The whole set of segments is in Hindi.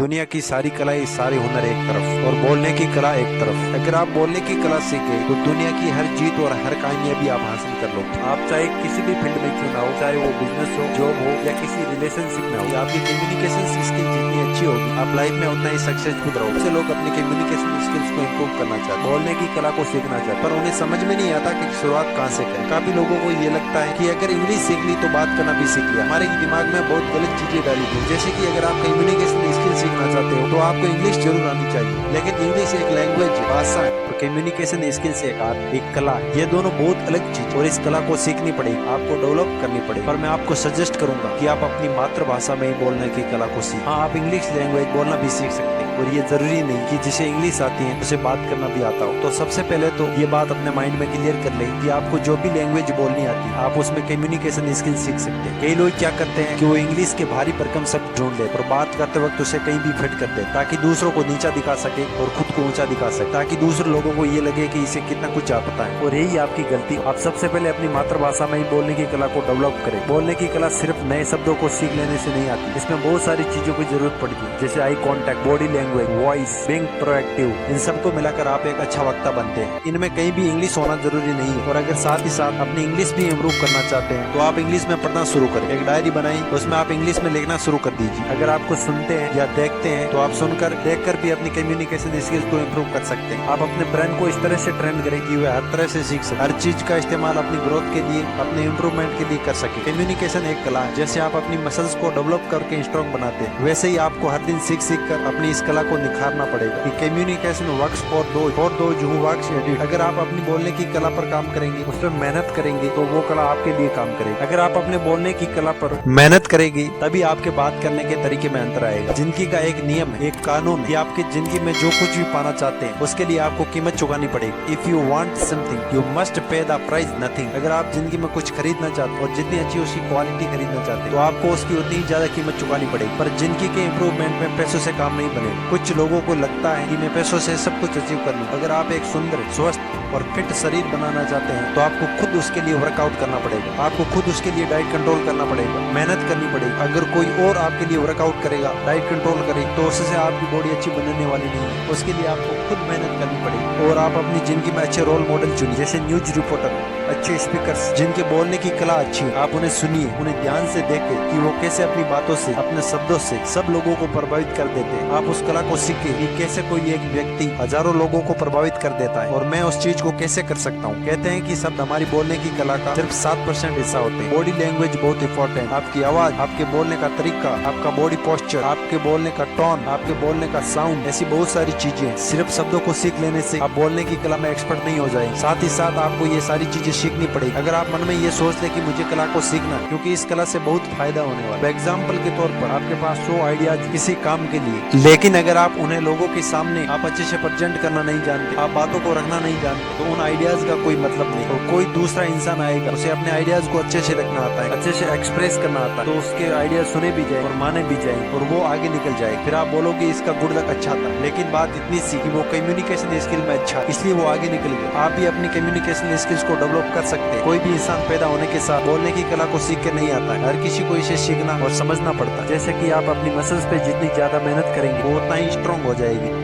दुनिया की सारी कलाएं, सारे हुनर एक तरफ और बोलने की कला एक तरफ। अगर आप बोलने की कला सीख गए तो दुनिया की हर जीत और हर कामयाबी आप हासिल कर लो। आप चाहे किसी भी फील्ड में क्यों ना हो, चाहे वो बिजनेस हो, जॉब हो या किसी रिलेशनशिप में हो, आपकी कम्युनिकेशन स्किल जितनी अच्छी होगी आप लाइफ में उतना ही सक्सेसफुल रहोगे। से लोग अपनी कम्युनिकेशन स्किल्स को इम्प्रूव करना चाहते हैं, बोलने की कला को सीखना चाहते हैं, पर उन्हें समझ में नहीं आता कि शुरुआत कहाँ से करें। काफी लोगों को ये लगता है कि अगर इंग्लिश सीख ली तो बात करना भी सीख लिया। हमारे दिमाग में बहुत गलत चीजें डाली थी, जैसे कि अगर आप कम्युनिकेशन स्किल सीखना चाहते हो तो आपको इंग्लिश जरूर आनी चाहिए, लेकिन इंग्लिश एक लैंग्वेज भाषा है और कम्युनिकेशन स्किल्स एक कला है। ये दोनों बहुत अलग चीज और इस कला को सीखनी पड़ेगी, आपको डेवलप करनी पड़ेगी। पर मैं आपको सजेस्ट करूंगा कि आप अपनी मातृभाषा में ही बोलने की कला को सीखें। हाँ, आप इंग्लिश लैंग्वेज बोलना भी सीख सकते हैं और ये जरूरी नहीं कि जिसे इंग्लिश आती है उसे बात करना भी आता हो। तो सबसे पहले तो ये बात अपने माइंड में क्लियर कर ले कि आपको जो भी लैंग्वेज बोलनी आती है आप उसमें कम्युनिकेशन स्किल सीख सकते हैं। कई लोग क्या करते हैं कि वो इंग्लिश के भारी भरकम शब्द ढूंढ ले और बात करते वक्त उसे कहीं भी फिट कर दे ताकि दूसरों को नीचा दिखा सके और खुद को ऊंचा दिखा सके, ताकि दूसरे लोगों को ये लगे कि इसे कितना कुछ आता है। और यही आपकी गलती। आप सबसे पहले अपनी मातृभाषा में ही बोलने की कला को डेवलप करें। बोलने की कला सिर्फ नए शब्दों को सीख लेने से नहीं आती, इसमें बहुत सारी चीजों की जरूरत पड़ती है, जैसे eye contact, body language, voice, being proactive. इन सबको मिलाकर आप एक अच्छा वक्ता बनते हैं। इनमें कहीं भी इंग्लिश होना जरूरी नहीं है। और अगर साथ ही साथ अपनी इंग्लिश भी इम्प्रूव करना चाहते हैं तो आप इंग्लिश में पढ़ना शुरू करें। एक डायरी बनाई, उसमें आप इंग्लिश में लिखना शुरू कर दीजिए। अगर आपको सुनते हैं या देखते हैं तो आप सुनकर देखकर भी अपनी कम्युनिकेशन स्किल्स को इम्प्रूव कर सकते हैं। आप अपने ब्रेन को इस तरह से ट्रेन करें कि वह हर तरह से सीख सके, हर चीज का इस्तेमाल अपनी ग्रोथ के लिए, अपने इम्प्रूवमेंट के लिए कर सके। कम्युनिकेशन एक कला है। जैसे आप अपनी मसल्स को डेवलप करके स्ट्रॉन्ग बनाते हैं, वैसे ही आपको हर दिन सीख सीख कर अपनी इस कला को निखारना पड़ेगा। Communication works for those who works at it. अगर आप अपनी बोलने की कला पर काम करेंगे, उस पर मेहनत करेंगे तो वो कला आपके लिए काम करेगी। अगर आप अपने बोलने की कला पर मेहनत करेंगे तभी आपके बात करने के तरीके में अंतर आएगा। जिंदगी का एक नियम है, एक कानून है कि आपकी जिंदगी में जो कुछ भी पाना चाहते हैं उसके लिए आपको कीमत चुकानी पड़ेगी। If you want something you must pay the price nothing. अगर आप जिंदगी में कुछ खरीदना चाहते और जितनी अच्छी उसकी क्वालिटी खरीदना चाहते हैं तो आपको उसकी उतनी ही ज्यादा कीमत चुकानी पड़ेगी। पर जिंदगी के इम्प्रूवमेंट में पैसों से काम नहीं बनेगा। कुछ लोगों को लगता है कि मैं पैसों से सब कुछ अचीव कर लूं। अगर आप एक सुंदर, स्वस्थ और फिट शरीर बनाना चाहते हैं तो आपको खुद उसके लिए वर्कआउट करना पड़ेगा। आपको खुद उसके लिए डाइट कंट्रोल करना पड़ेगा, मेहनत करनी पड़ेगी। अगर कोई और आपके लिए वर्कआउट करेगा, डाइट कंट्रोल करेगा तो उससे आपकी बॉडी अच्छी बनने वाली नहीं है। उसके लिए आपको खुद मेहनत करनी पड़ेगी। और आप अपनी जिंदगी में अच्छे रोल मॉडल चुनिए, जैसे न्यूज रिपोर्टर, अच्छे स्पीकर्स जिनके बोलने की कला अच्छी है। आप उन्हें सुनिए, उन्हें ध्यान से देखें कि वो कैसे अपनी बातों से, अपने शब्दों से सब लोगों को प्रभावित कर देते हैं। आप उस कला को सीखे कि कैसे कोई एक व्यक्ति हजारों लोगों को प्रभावित कर देता है और मैं उस चीज को कैसे कर सकता हूँ। कहते हैं कि शब्द हमारी बोलने की कला का सिर्फ 7% हिस्सा होते हैं। बॉडी लैंग्वेज बहुत इंपॉर्टेंट। आपकी आवाज, आपके बोलने का तरीका, आपका बॉडी पोस्चर, आपके बोलने का टोन, आपके बोलने का साउंड, ऐसी बहुत सारी चीजें। सिर्फ शब्दों को सीख लेने से आप बोलने की कला में एक्सपर्ट नहीं हो जाएंगे। साथ ही साथ आपको ये सारी चीजें सीखनी पड़ेगी। अगर आप मन में ये सोच ले कि मुझे कला को सीखना, क्योंकि इस कला से बहुत फायदा होने वाला है। एग्जाम्पल के तौर पर आपके पास 100 आइडियाज किसी काम के लिए, लेकिन अगर आप उन्हें लोगों के सामने आप अच्छे से प्रेजेंट करना नहीं जानते, आप बातों को रखना नहीं जानते तो उन आइडियाज का कोई मतलब नहीं। और कोई दूसरा इंसान आएगा, उसे अपने आइडियाज को अच्छे से रखना आता है, अच्छे से एक्सप्रेस करना आता है, तो उसके आइडियाज सुने भी जाए और माने भी जाए और वो आगे निकल जाए। फिर आप बोलोगे इसका गुड लक अच्छा था, लेकिन बात इतनी सी कि वो कम्युनिकेशन स्किल में अच्छा, इसलिए वो आगे निकल गए। आप भी अपनी कम्युनिकेशन स्किल्स को डेवलप कर सकते हैं। कोई भी इंसान पैदा होने के साथ बोलने की कला को सीख के नहीं आता है। हर किसी को इसे सीखना और समझना पड़ता है। जैसे कि आप अपनी मसल्स पे जितनी ज्यादा मेहनत करेंगे वो उतना ही स्ट्रॉन्ग हो जाएगी,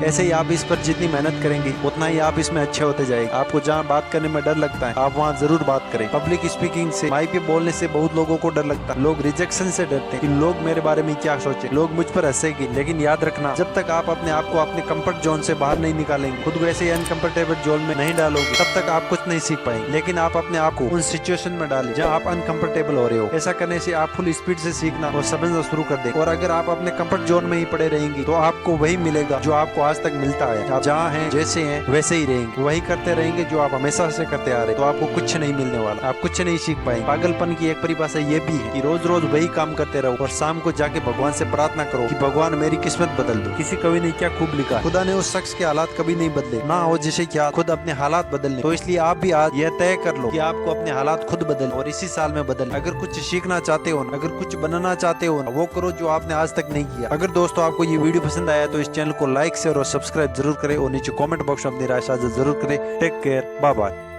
ऐसे ही आप इस पर जितनी मेहनत करेंगे उतना ही आप इसमें अच्छे होते जाएंगे। आपको जहाँ बात करने में डर लगता है आप वहाँ जरूर बात करें। पब्लिक स्पीकिंग से, माइक पे बोलने से बहुत लोगों को डर लगता है। लोग रिजेक्शन से डरते हैं कि लोग मेरे बारे में क्या सोचे, लोग मुझ पर हंसेंगे। लेकिन याद रखना, जब तक आप अपने आप को अपने कंफर्ट जोन से बाहर नहीं निकालेंगे, खुद को ऐसे अनकंफर्टेबल जोन में नहीं डालोगे, तब तक आप कुछ नहीं सीख पाएंगे। लेकिन आप अपने आप को उन सिचुएशन में डालें जहाँ आप अनकंफर्टेबल हो रहे हो। ऐसा करने से आप फुल स्पीड से सीखना और समझना शुरू कर दें। और अगर आप अपने कंफर्ट जोन में ही पड़े रहेंगे तो आपको वही मिलेगा जो आपको आज तक मिलता है। आप जहाँ हैं, जैसे हैं वैसे ही रहेंगे, वही करते रहेंगे जो आप हमेशा से करते आ रहे, तो आपको कुछ नहीं मिलने वाला, आप कुछ नहीं सीख पाएंगे। पागलपन की एक परिभाषा ये भी है कि रोज रोज वही काम करते रहो और शाम को जाके भगवान से प्रार्थना करो कि भगवान मेरी किस्मत बदल दो। किसी कवि ने क्या खूब लिखा, खुदा ने उस शख्स के हालात कभी नहीं बदले, ना हो जिसे क्या खुद अपने हालात बदलने। तो इसलिए आप भी आज यह तय कर लो कि आपको अपने हालात खुद बदल और इसी साल में बदल। अगर कुछ सीखना चाहते हो, अगर कुछ बनना चाहते हो, वो करो जो आपने आज तक नहीं किया। अगर दोस्तों आपको ये वीडियो पसंद आया तो इस चैनल को लाइक शेयर और सब्सक्राइब जरूर करें और नीचे कमेंट बॉक्स में अपनी राय साझा जरूर करें। Take care, bye bye.